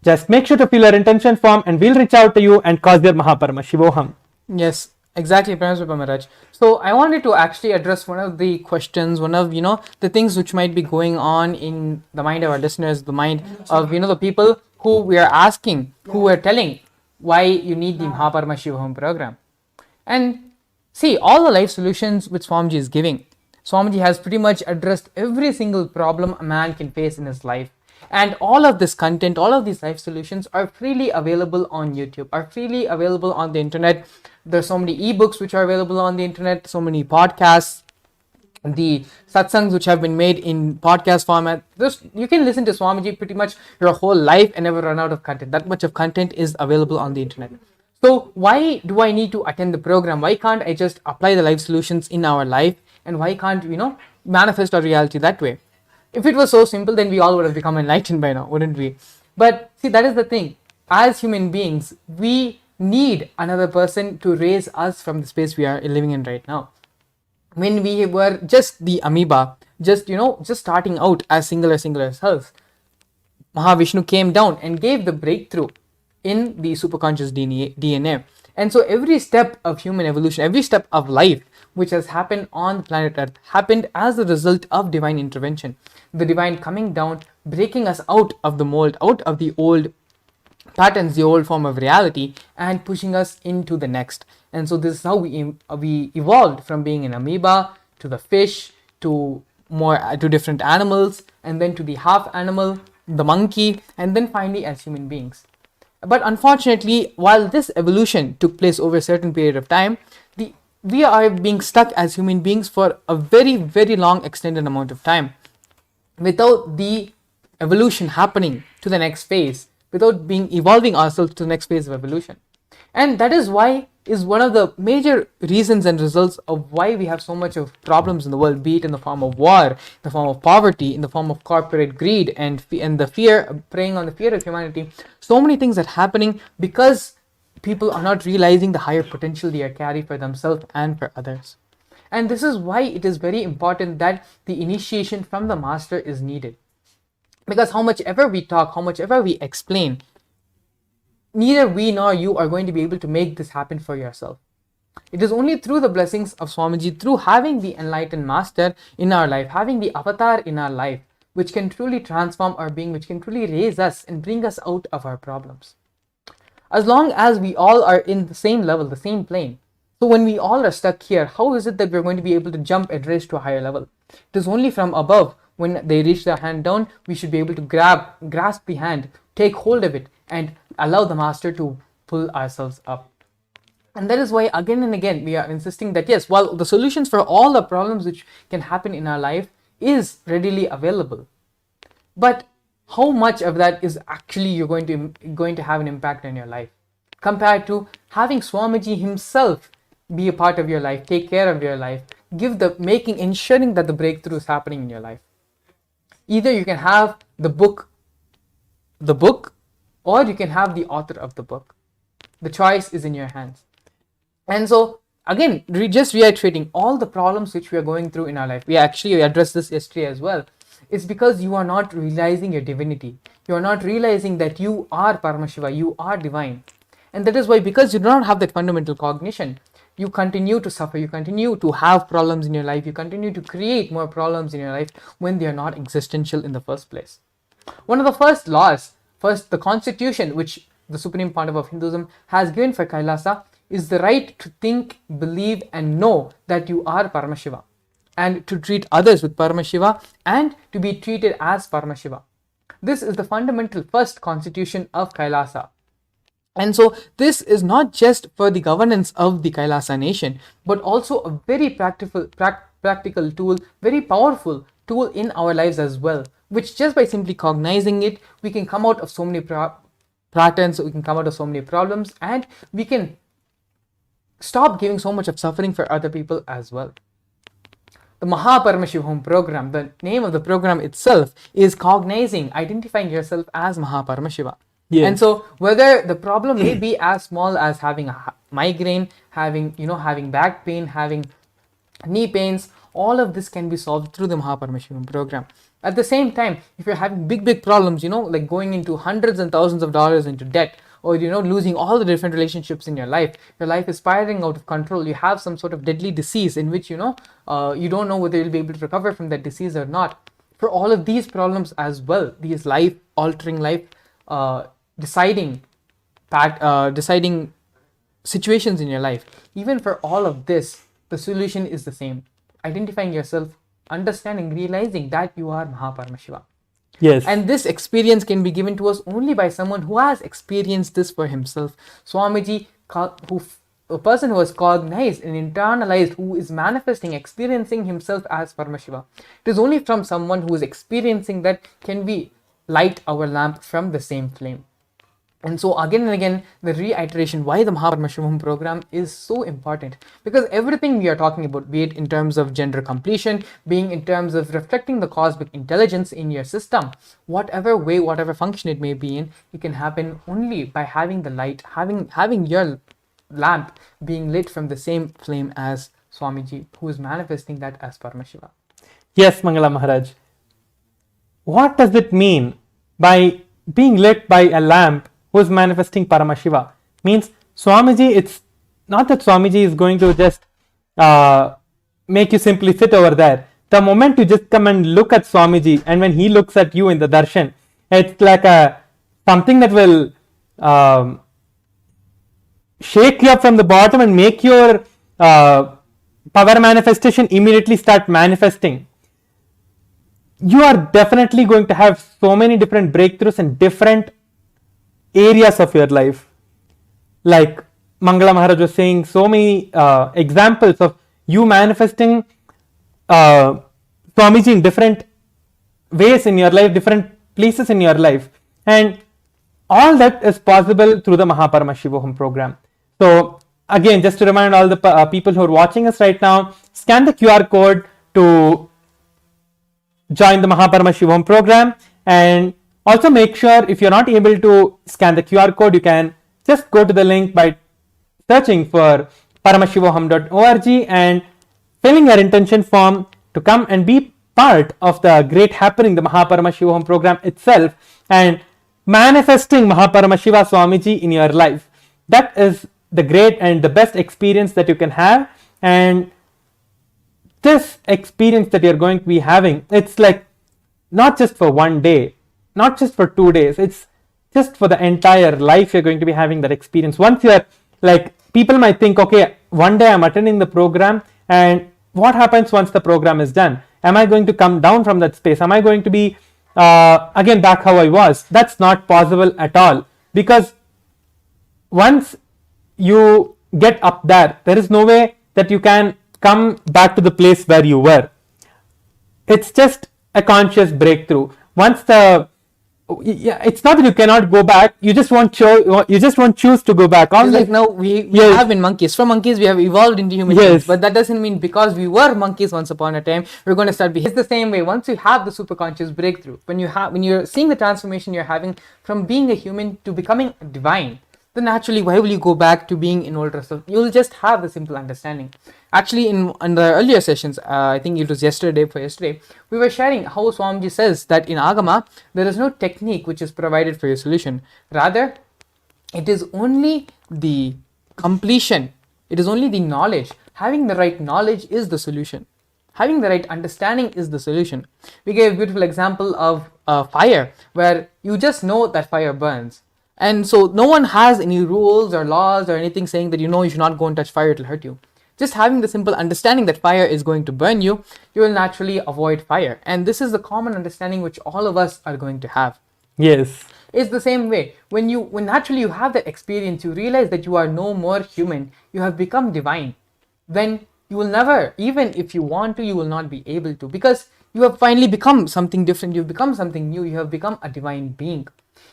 Just make sure to fill your intention form, and we'll reach out to you and cause your Mahaparama. yes, exactly, Paramashivam Maharaj. So I wanted to actually address one of the questions, one of the things which might be going on in the mind of our listeners, the mind of the people who we are asking, who we are telling why you need the Mahaparmashivam program. And see, all the life solutions which Swamiji is giving, Swamiji has pretty much addressed every single problem a man can face in his life. And all of this content, all of these life solutions are freely available on YouTube, are freely available on the internet. There's so many ebooks which are available on the internet, so many podcasts, the satsangs which have been made in podcast format. You can listen to Swamiji pretty much your whole life and never run out of content. That much of content is available on the internet. So why do I need to attend the program? Why can't I just apply the life solutions in our life? And why can't manifest our reality that way? If it was so simple, then we all would have become enlightened by now, wouldn't we? But see, that is the thing. As human beings, we need another person to raise us from the space we are living in right now. When we were just the amoeba, just starting out as singular selves, Mahavishnu came down and gave the breakthrough in the superconscious DNA. And so every step of human evolution, every step of life which has happened on planet Earth happened as a result of divine intervention. The divine coming down, breaking us out of the mold, out of the old patterns, the old form of reality, and pushing us into the next. And so this is how we evolved from being an amoeba to the fish to different animals, and then to the half animal, the monkey, and then finally as human beings. But unfortunately, while this evolution took place over a certain period of time, we are being stuck as human beings for a very, very long extended amount of time without the evolution happening to the next phase, without evolving ourselves to the next phase of evolution. And that is one of the major reasons and results of why we have so much of problems in the world, be it in the form of war, in the form of poverty, in the form of corporate greed, and the fear, preying on the fear of humanity. So many things are happening because people are not realizing the higher potential they carry for themselves and for others. And this is why it is very important that the initiation from the master is needed. Because how much ever we talk, how much ever we explain, neither we nor you are going to be able to make this happen for yourself. It is only through the blessings of Swamiji, through having the enlightened master in our life, having the avatar in our life, which can truly transform our being, which can truly raise us and bring us out of our problems. As long as we all are in the same level, the same plane. So when we all are stuck here, how is it that we're going to be able to jump and raise to a higher level? It is only from above. When they reach their hand down, we should be able to grasp the hand, take hold of it, and allow the master to pull ourselves up. And that is why again and again we are insisting that yes, while the solutions for all the problems which can happen in our life is readily available, but how much of that is actually you're going to have an impact on your life, compared to having Swamiji himself be a part of your life, take care of your life, ensuring that the breakthrough is happening in your life. Either you can have the book, or you can have the author of the book. The choice is in your hands. And so again, just reiterating all the problems which we are going through in our life, we addressed this yesterday as well. It's because you are not realizing your divinity. You are not realizing that you are Paramashiva, you are divine. And that is why, because you do not have that fundamental cognition, you continue to suffer, you continue to have problems in your life, you continue to create more problems in your life when they are not existential in the first place. One of the first laws, the constitution which the Supreme Pontiff of Hinduism has given for Kailasa is the right to think, believe, and know that you are Paramashiva, and to treat others with Paramashiva and to be treated as Paramashiva. This is the fundamental first constitution of Kailasa. And so this is not just for the governance of the Kailasa nation, but also a very practical tool, very powerful tool in our lives as well, which just by simply cognizing it, we can come out of so many patterns, we can come out of so many problems, and we can stop giving so much of suffering for other people as well. The Paramashivam program, the name of the program itself is identifying yourself as Paramashiva. Yes. And so whether the problem may be as small as having a migraine, having back pain, having knee pains, all of this can be solved through the Paramashivam program. At the same time, if you're having big problems, like going into hundreds and thousands of dollars into debt, or losing all the different relationships in your life is spiraling out of control, you have some sort of deadly disease in which you don't know whether you'll be able to recover from that disease or not. For all of these problems as well, these life altering, life deciding situations in your life, even for all of this, the solution is the same: identifying yourself, understanding, realizing that you are Paramashiva. Yes. And this experience can be given to us only by someone who has experienced this for himself. Swamiji, a person who has cognized and internalized, who is manifesting, experiencing himself as Paramashiva. It is only from someone who is experiencing that can we light our lamp from the same flame. And so again and again, the reiteration why the Paramashivam program is so important, because everything we are talking about, be it in terms of gender completion, being in terms of reflecting the cosmic intelligence in your system, whatever way, whatever function it may be in, it can happen only by having the light, having your lamp being lit from the same flame as Swamiji, who is manifesting that as Paramashiva. Yes, Mangala Maharaj. What does it mean by being lit by a lamp who is manifesting Paramashiva. Means Swamiji, it's not that Swamiji is going to just make you simply sit over there. The moment you just come and look at Swamiji, and when he looks at you in the darshan, it's like something that will shake you up from the bottom and make your power manifestation immediately start manifesting. You are definitely going to have so many different breakthroughs in different areas of your life. Like Mangala Maharaj was saying, so many examples of you manifesting Swamiji in different ways in your life, different places in your life. And all that is possible through the Paramashivam program. So again, just to remind all the people who are watching us right now, scan the QR code to join the Paramashivam program, and also make sure if you're not able to scan the QR code, you can just go to the link by searching for paramashivaham.org and filling your intention form to come and be part of the great happening, the Paramashivam program itself, and manifesting Paramashiva Swamiji in your life. That is the great and the best experience that you can have. And this experience that you're going to be having, it's like not just for one day, not just for 2 days, it's just for the entire life you're going to be having that experience. Once you're like, people might think, okay, one day I'm attending the program, and what happens once the program is done? Am I going to come down from that space? Am I going to be again back how I was? That's not possible at all, because once you get up there is no way that you can come back to the place where you were. It's just a conscious breakthrough. Once it's not that you cannot go back, you just won't choose to go back. It's like now we Yes. have been monkeys. From monkeys we have evolved into human Yes. beings, but that doesn't mean because we were monkeys once upon a time we're going to start behaving. It's the same way. Once you have the superconscious breakthrough, when you're seeing the transformation you're having from being a human to becoming divine, then naturally why will you go back to being an older self? You'll just have the simple understanding. Actually, in the earlier sessions, I think it was yesterday, we were sharing how Swamiji says that in Agama there is no technique which is provided for your solution. Rather, it is only the completion, it is only the knowledge. Having the right knowledge is the solution. Having the right understanding is the solution. We gave a beautiful example of fire, where you just know that fire burns. And so no one has any rules or laws or anything saying that you should not go and touch fire, it will hurt you. Just having the simple understanding that fire is going to burn you, you will naturally avoid fire. And this is the common understanding which all of us are going to have. Yes. It's the same way. When naturally you have that experience, you realize that you are no more human, you have become divine. Then you will never, even if you want to, you will not be able to, because you have finally become something different, you've become something new, you have become a divine being.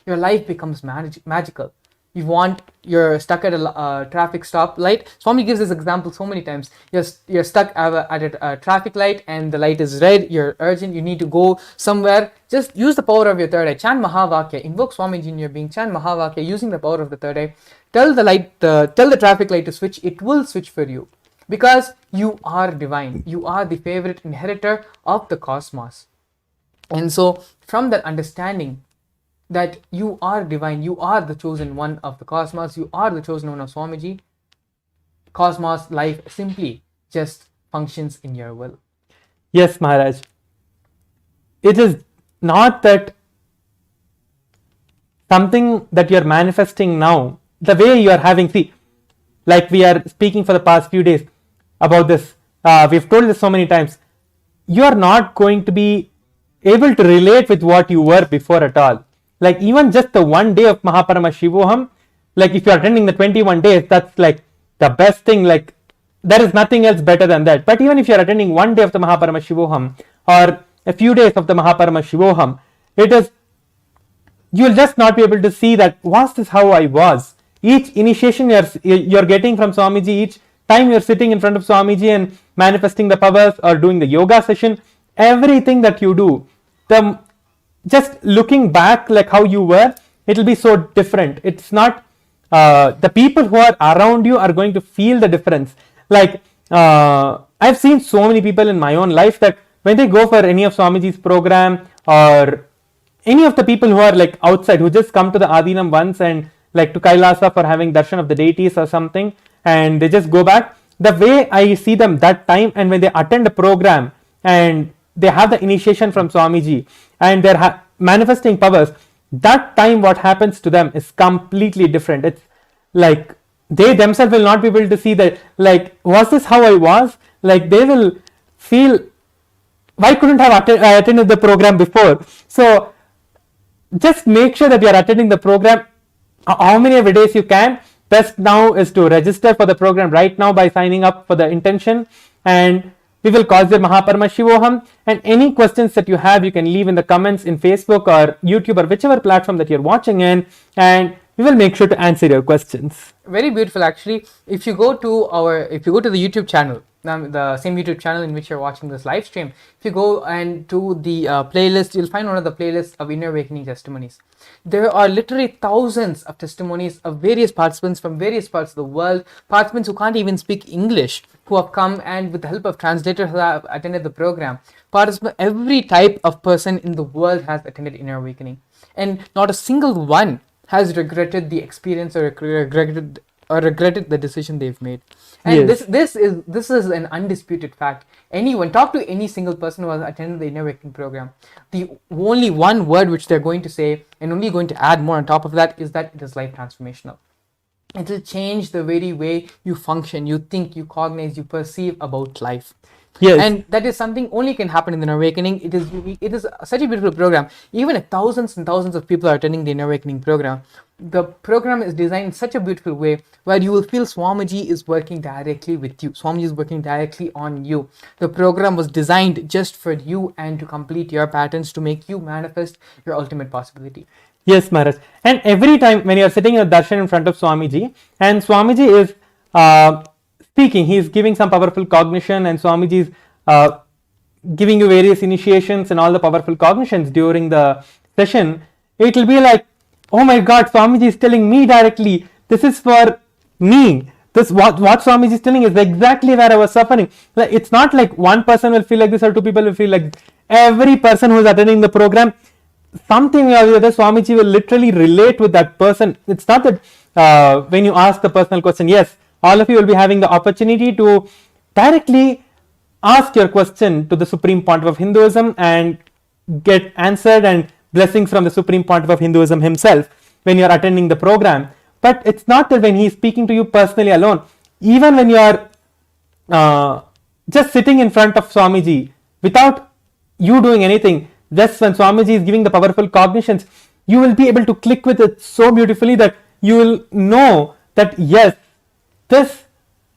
Your life becomes magical. You're stuck at a traffic stop light. Swami gives this example so many times. You're stuck at a traffic light and the light is red, you're urgent, you need to go somewhere. Just use the power of your third eye. Chant Mahavakya, invoke Swamiji in your being, chant Mahavakya using the power of the third eye. Tell the traffic light to switch, it will switch for you. Because you are divine. You are the favorite inheritor of the cosmos. And so from that understanding that you are divine, you are the chosen one of the cosmos, you are the chosen one of Swamiji, cosmos life simply just functions in your will. Yes, Maharaj. It is not that something that you are manifesting now, the way you are having, see, like we are speaking for the past few days about this, we've told this so many times, you are not going to be able to relate with what you were before at all. Like even just the 1 day of Paramashivam, like if you are attending the 21 days, that's like the best thing, like there is nothing else better than that. But even if you are attending 1 day of the Paramashivam or a few days of the Paramashivam, it is, you will just not be able to see that, was this how I was? Each initiation you're getting from Swamiji, each time you're sitting in front of Swamiji and manifesting the powers or doing the yoga session, everything that you do, just looking back like how you were, it will be so different. It's not, the people who are around you are going to feel the difference. Like I've seen so many people in my own life that when they go for any of Swamiji's program or any of the people who are like outside, who just come to the Adinam once and like to Kailasa for having darshan of the deities or something, and they just go back, the way I see them that time, and when they attend a program and they have the initiation from Swamiji and they're manifesting powers, that time what happens to them is completely different. It's like they themselves will not be able to see that, like, was this how I was? Like, they will feel, why couldn't I have attended the program before? So just make sure that you are attending the program how many every days you can. Best now is to register for the program right now by signing up for the intention, and we will cause your Paramashivam. And any questions that you have, you can leave in the comments in Facebook or YouTube or whichever platform that you're watching in, and we will make sure to answer your questions. Very beautiful, actually. If you go to the YouTube channel, the same YouTube channel in which you're watching this live stream, if you go and to the playlist, you'll find one of the playlists of Inner Awakening testimonies. There are literally thousands of testimonies of various participants from various parts of the world, participants who can't even speak English, who have come and with the help of translators who have attended the program. Every type of person in the world has attended Inner Awakening, and not a single one has regretted the experience or regretted the decision they've made. And Yes. this is an undisputed fact. Anyone, talk to any single person who has attended the Inner Awakening program, the only one word which they're going to say, and only going to add more on top of that, is that it is life transformational. It will change the very way you function, you think, you cognize, you perceive about life. Yes. And that is something only can happen in the Inner Awakening. It is such a beautiful program. Even if thousands and thousands of people are attending the Inner Awakening program, the program is designed in such a beautiful way where you will feel Swamiji is working directly with you. Swamiji is working directly on you. The program was designed just for you and to complete your patterns, to make you manifest your ultimate possibility. Yes, Maharaj. And every time when you are sitting in a darshan in front of Swamiji, and Swamiji is speaking, he is giving some powerful cognition, and Swamiji is giving you various initiations and all the powerful cognitions during the session, it will be like, oh my God, Swamiji is telling me directly, this is for me. This what Swamiji is telling is exactly where I was suffering. Like, it's not like one person will feel like this or two people will feel like this. Every person who is attending the program, something or the other, Swamiji will literally relate with that person. It's not that when you ask the personal question, yes, all of you will be having the opportunity to directly ask your question to the Supreme Pontiff of Hinduism and get answered and blessings from the Supreme Pontiff of Hinduism himself when you are attending the program. But it's not that when he is speaking to you personally alone, even when you are just sitting in front of Swamiji without you doing anything, just when Swamiji is giving the powerful cognitions, you will be able to click with it so beautifully that you will know that yes, this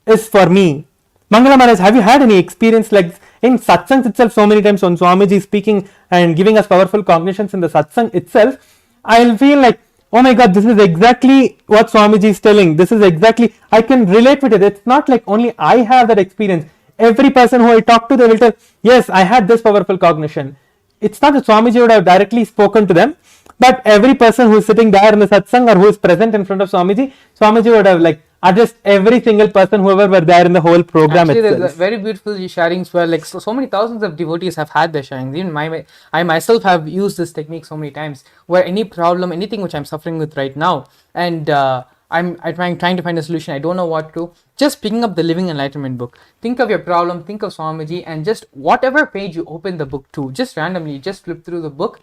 is for me. Mangala Maharaj, have you had any experience like in satsangs itself? So many times when Swamiji is speaking and giving us powerful cognitions in the satsang itself, I'll feel like, oh my God, this is exactly what Swamiji is telling. This is exactly, I can relate with it. It's not like only I have that experience. Every person who I talk to, they will tell, yes, I had this powerful cognition. It's not that Swamiji would have directly spoken to them, but every person who is sitting there in the satsang or who is present in front of Swamiji, Swamiji would have like addressed every single person, whoever were there in the whole program. Actually, itself. there's a very beautiful sharings where like so many thousands of devotees have had their sharings. Even I myself have used this technique so many times, where any problem, anything which I'm suffering with right now, and I'm trying to find a solution, I don't know what to, just picking up the Living Enlightenment book, think of your problem, think of Swamiji, and just whatever page you open the book to, just randomly, just flip through the book,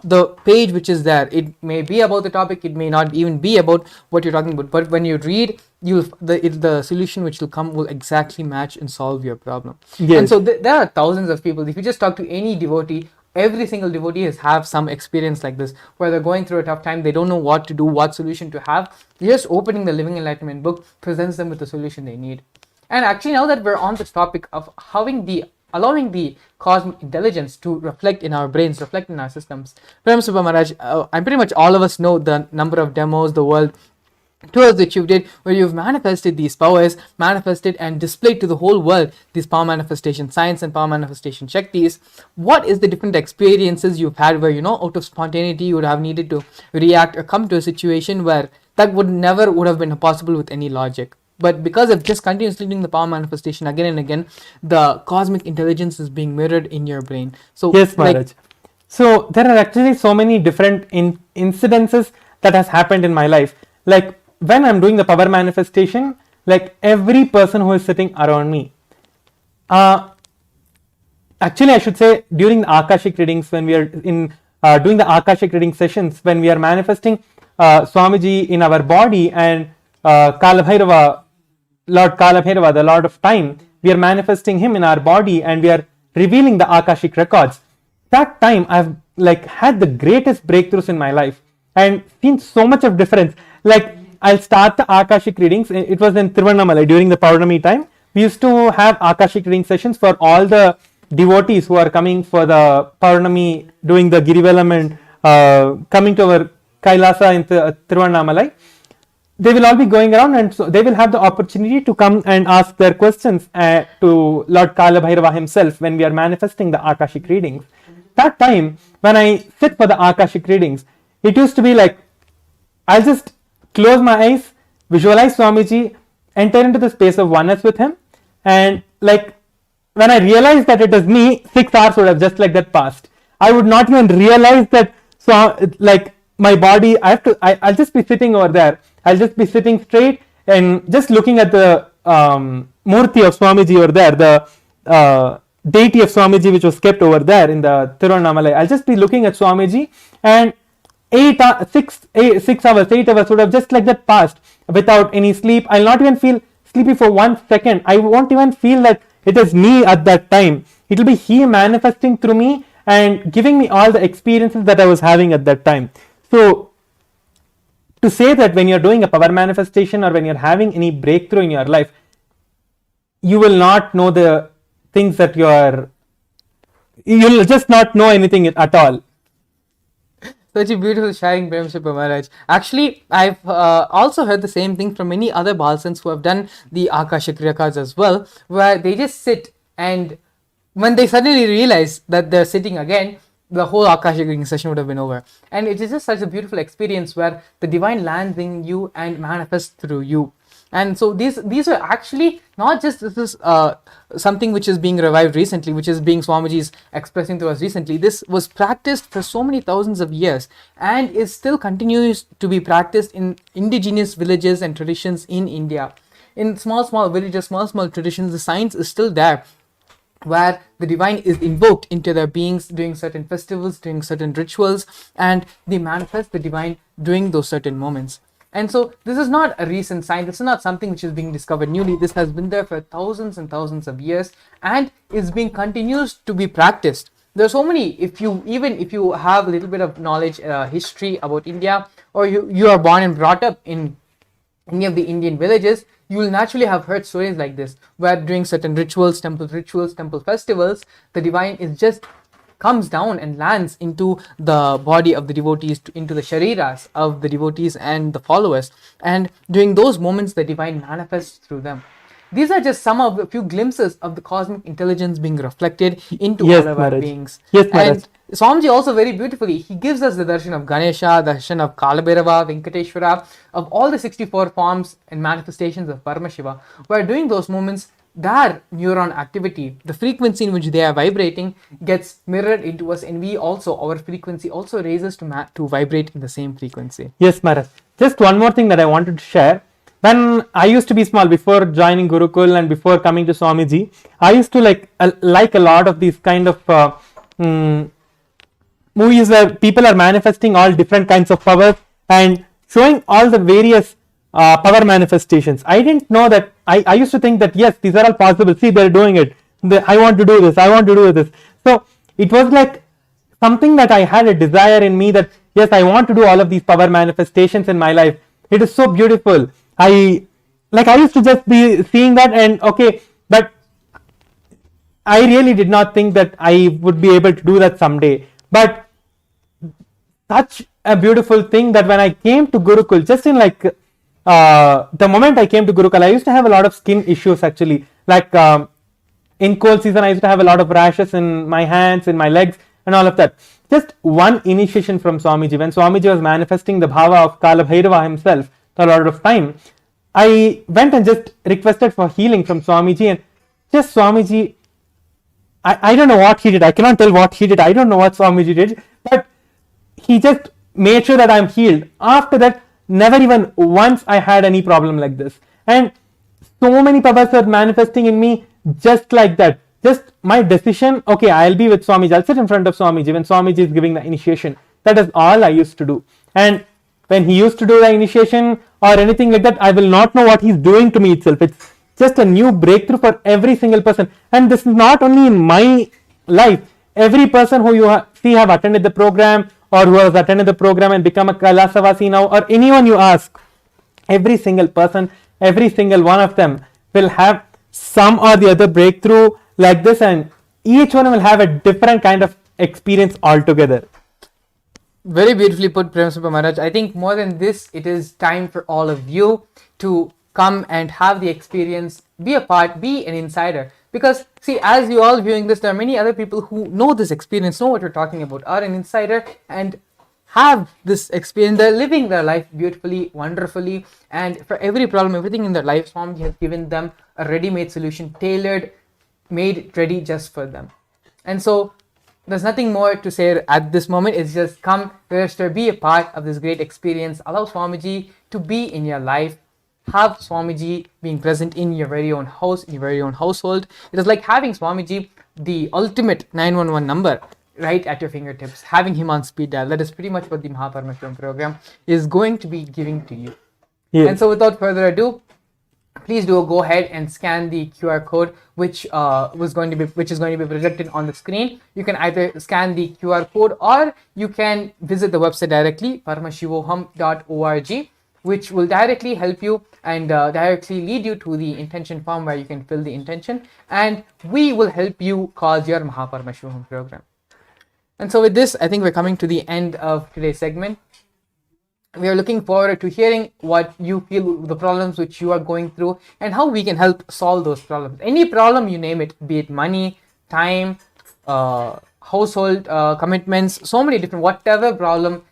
the page which is there. It may be about the topic, it may not even be about what you're talking about, but when you read, the solution which will come will exactly match and solve your problem. Yes. And so there are thousands of people. If you just talk to any devotee, every single devotee has have some experience like this, where they're going through a tough time, they don't know what to do, what solution to have. Just opening the Living Enlightenment book presents them with the solution they need. And actually, now that we're on this topic of allowing the cosmic intelligence to reflect in our brains, reflect in our systems, Paramashivam Maharaj, I'm pretty much all of us know the number of demos, the world tours that you did, where you've manifested these powers, manifested and displayed to the whole world these power manifestation science and power manifestation shaktis. What is the different experiences you've had where, out of spontaneity you would have needed to react or come to a situation where that would have been possible with any logic? But because of just continuously doing the power manifestation again and again, the cosmic intelligence is being mirrored in your brain. So Yes, Maharaj. So there are actually so many different incidences that has happened in my life. Like when I'm doing the power manifestation, like every person who is sitting around me, actually I should say during the Akashic readings, when we are in doing the Akashic reading sessions, when we are manifesting Swamiji in our body, and Kalabhairava, Lord Kalabhairava, the Lord of Time, we are manifesting him in our body and we are revealing the Akashic records. That time I've like had the greatest breakthroughs in my life and seen so much of difference. Like I'll start the Akashic readings. It was in Tiruvannamalai during the Paurnami time. We used to have Akashic reading sessions for all the devotees who are coming for the Paurnami, doing the Girivalam and coming to our Kailasa in Tiruvannamalai. They will all be going around, and so they will have the opportunity to come and ask their questions to Lord Kalabhairava himself when we are manifesting the Akashic readings. That time, when I sit for the Akashic readings, it used to be like, I'll just close my eyes, visualize Swamiji, enter into the space of oneness with him, and like when I realized that it is me, 6 hours would have just like that passed. I would not even realize that. So like my body, I'll just be sitting over there. I'll just be sitting straight and just looking at the Murti of Swamiji over there, the deity of Swamiji which was kept over there in the Tiruvannamalai. I'll just be looking at Swamiji, and 8 hours would have just like that passed without any sleep. I'll not even feel sleepy for 1 second. I won't even feel that it is me at that time. It will be he manifesting through me and giving me all the experiences that I was having at that time. So to say that when you're doing a power manifestation or when you're having any breakthrough in your life, you will not know the things that you'll just not know anything at all. Such a beautiful sharing, Paramashivam Maharaj. Actually, I've also heard the same thing from many other Balsans who have done the Akashic records as well, where they just sit, and when they suddenly realize that they're sitting again, the whole Akashic reading session would have been over. And it is just such a beautiful experience where the divine lands in you and manifests through you. And so these are actually not just this is something which is being revived recently, which is being Swamiji's expressing to us recently. This was practiced for so many thousands of years and is still continues to be practiced in indigenous villages and traditions in India. In small villages, small traditions, the science is still there, where the divine is invoked into their beings during certain festivals, during certain rituals, and they manifest the divine during those certain moments. And so this is not a recent science. This is not something which is being discovered newly. This has been there for thousands and thousands of years and is being continues to be practiced. There are so many, if you have a little bit of knowledge, history about India, or you are born and brought up in any of the Indian villages, you will naturally have heard stories like this, where during certain rituals, temple festivals, the divine is just comes down and lands into the body of the devotees, into the shariras of the devotees and the followers, and during those moments the divine manifests through them. These are just some of a few glimpses of the cosmic intelligence being reflected into all of our beings. Yes, Maharaj. And Swamiji also very beautifully, he gives us the darshan of Ganesha, the darshan of Kalabhairava, Venkateshwara, of all the 64 forms and manifestations of Paramashiva, where during those moments, their neuron activity, the frequency in which they are vibrating, gets mirrored into us, and we also, our frequency also raises to vibrate in the same frequency. Yes, Maharaj. Just one more thing that I wanted to share. When I used to be small, before joining Gurukul and before coming to Swamiji, I used to like a lot of these kind of movies where people are manifesting all different kinds of powers and showing all the various power manifestations. I didn't know that. I used to think that yes, these are all possible. See, they're doing it. I want to do this. I want to do this. So it was like something that I had a desire in me that yes, I want to do all of these power manifestations in my life. It is so beautiful. I used to just be seeing that and okay, but I really did not think that I would be able to do that someday. But such a beautiful thing that when I came to Gurukul, just in like the moment I came to Gurukul, I used to have a lot of skin issues actually. Like in cold season, I used to have a lot of rashes in my hands, in my legs, and all of that. Just one initiation from Swamiji, when Swamiji was manifesting the bhava of Kalabhairava himself, the Lord of Time, I went and just requested for healing from Swamiji, and just Swamiji, I don't know what he did. I cannot tell what he did. I don't know what Swamiji did. But he just made sure that I'm healed. After that, never even once I had any problem like this. And so many powers were manifesting in me just like that. Just my decision, okay, I'll be with Swamiji. I'll sit in front of Swamiji when Swamiji is giving the initiation. That is all I used to do. And when he used to do the initiation or anything like that, I will not know what he's doing to me itself. It's just a new breakthrough for every single person. And this is not only in my life. Every person who you see have attended the program or who has attended the program and become a Kailasavasi now, or anyone you ask, every single person, every single one of them will have some or the other breakthrough like this, and each one will have a different kind of experience altogether. Very beautifully put, Paramashivam Maharaj. I think more than this, it is time for all of you to come and have the experience, be a part, be an insider. Because, see, as you all viewing this, there are many other people who know this experience, know what we're talking about, are an insider and have this experience. They're living their life beautifully, wonderfully, and for every problem, everything in their life, Swami has given them a ready-made solution, tailored, made ready just for them. And so, there's nothing more to say at this moment. It's just come, register, be a part of this great experience. Allow Swamiji to be in your life. Have Swamiji being present in your very own house, in your very own household. It is like having Swamiji, the ultimate 911 number, right at your fingertips. Having him on speed dial. That is pretty much what the Paramashivam program is going to be giving to you. Yes. And so without further ado, please do go ahead and scan the QR code which is going to be projected on the screen. You can either scan the QR code or you can visit the website directly, paramashivoham.org, which will directly help you and directly lead you to the intention form where you can fill the intention, and we will help you cause your Paramashivam program. And so with this, I think we're coming to the end of today's segment. We are looking forward to hearing what you feel, the problems which you are going through, and how we can help solve those problems. Any problem, you name it, be it money, time, household commitments, so many different, whatever problem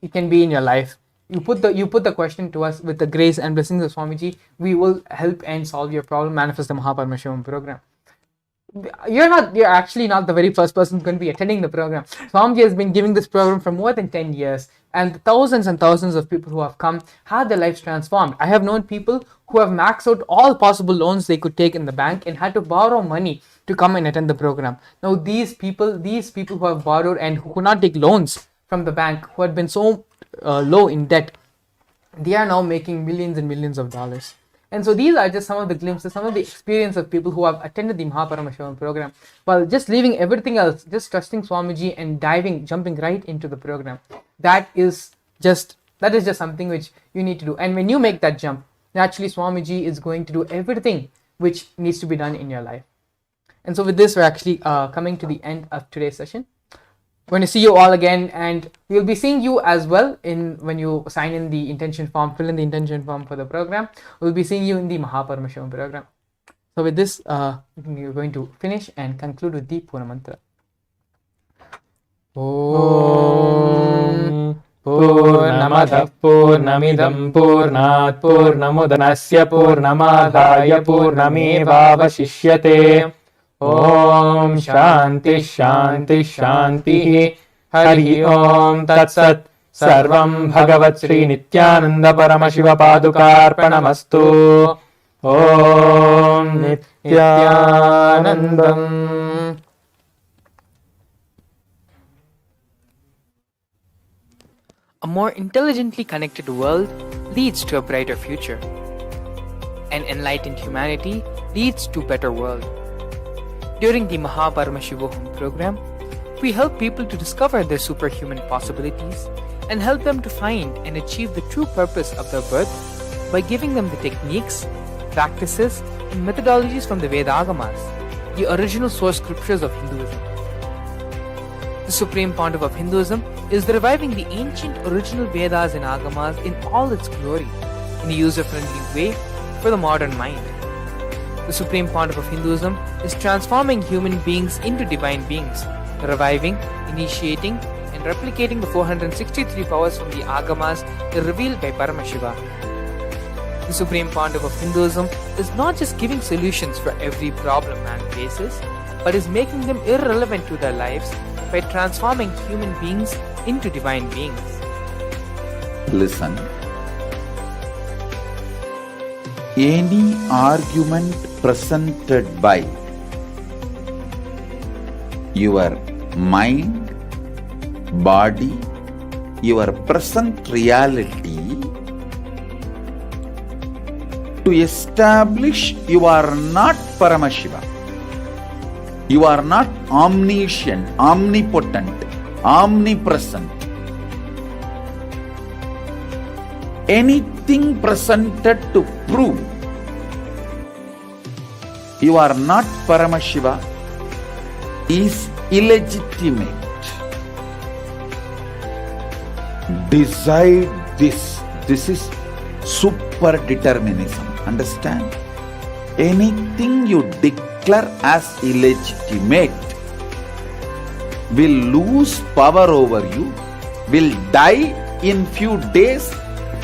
it can be in your life. You put the question to us with the grace and blessings of Swamiji. We will help and solve your problem, manifest the Paramashivam program. You're actually not the very first person who's going to be attending the program. Swamiji has been giving this program for more than 10 years, and thousands of people who have come had their lives transformed. I have known people who have maxed out all possible loans they could take in the bank and had to borrow money to come and attend the program. Now these people who have borrowed and who could not take loans from the bank, who had been so low in debt, they are now making millions and millions of dollars. And so these are just some of the glimpses, some of the experience of people who have attended the Paramashivam program, while just leaving everything else, just trusting Swamiji and jumping right into the program. That is just something which you need to do. And when you make that jump, naturally Swamiji is going to do everything which needs to be done in your life. And so with this, we're actually coming to the end of today's session. We're going to see you all again, and we'll be seeing you as well when you sign in the intention form, fill in the intention form for the program. We'll be seeing you in the Paramashivam program. So with this, we're going to finish and conclude with the Purna Mantra. Om Purnamadav Purnamidam Purnat Purnamudanasya Purnamadaya Purnamevavashishyate. Om Shanti Shanti Shanti. Hari Om Tat Sat. Sarvam Bhagavat Sri Nithyananda Paramashiva Padukarpanamastu. Om Nithyanandam. A more intelligently connected world leads to a brighter future. An enlightened humanity leads to a better world. During the Paramashivam program, we help people to discover their superhuman possibilities and help them to find and achieve the true purpose of their birth by giving them the techniques, practices, and methodologies from the Vedagamas, the original source scriptures of Hinduism. The Supreme Pontiff of Hinduism is reviving the ancient original Vedas and Agamas in all its glory, in a user-friendly way for the modern mind. The Supreme Pontiff of Hinduism is transforming human beings into divine beings, reviving, initiating, and replicating the 463 powers from the Agamas revealed by Paramashiva. The Supreme Pontiff of Hinduism is not just giving solutions for every problem man faces, but is making them irrelevant to their lives by transforming human beings into divine beings. Listen. Any argument presented by your mind, body, your present reality to establish you are not Paramashiva. You are not omniscient, omnipotent, omnipresent. Anything presented to prove you are not Paramashiva is illegitimate. Decide this. This is super determinism. Understand? Anything you declare as illegitimate will lose power over you, will die in few days,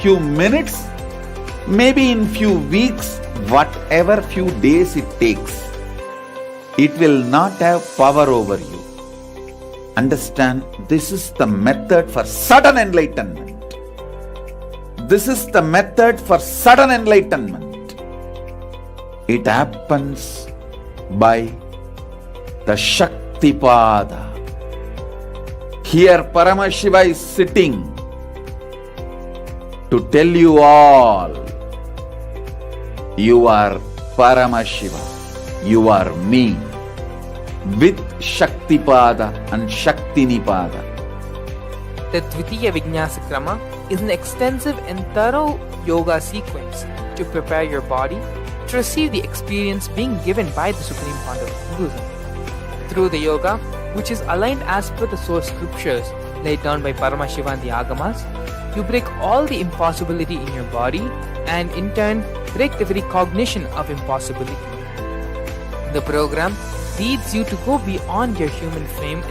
few minutes, maybe in few weeks, whatever few days it takes. It will not have power over you. Understand, this is the method for sudden enlightenment. This is the method for sudden enlightenment. It happens by the Shaktipada. Here Paramashiva is sitting to tell you all, you are Paramashiva, you are me, with Shaktipada and Shaktinipada. The Dvitiya Vijnasa Krama is an extensive and thorough yoga sequence to prepare your body to receive the experience being given by the Supreme Founder of Hinduism. Through the yoga, which is aligned as per the source scriptures laid down by Paramashiva and the Agamas, you break all the impossibility in your body and in turn break the very cognition of impossibility. The program leads you to go beyond your human frame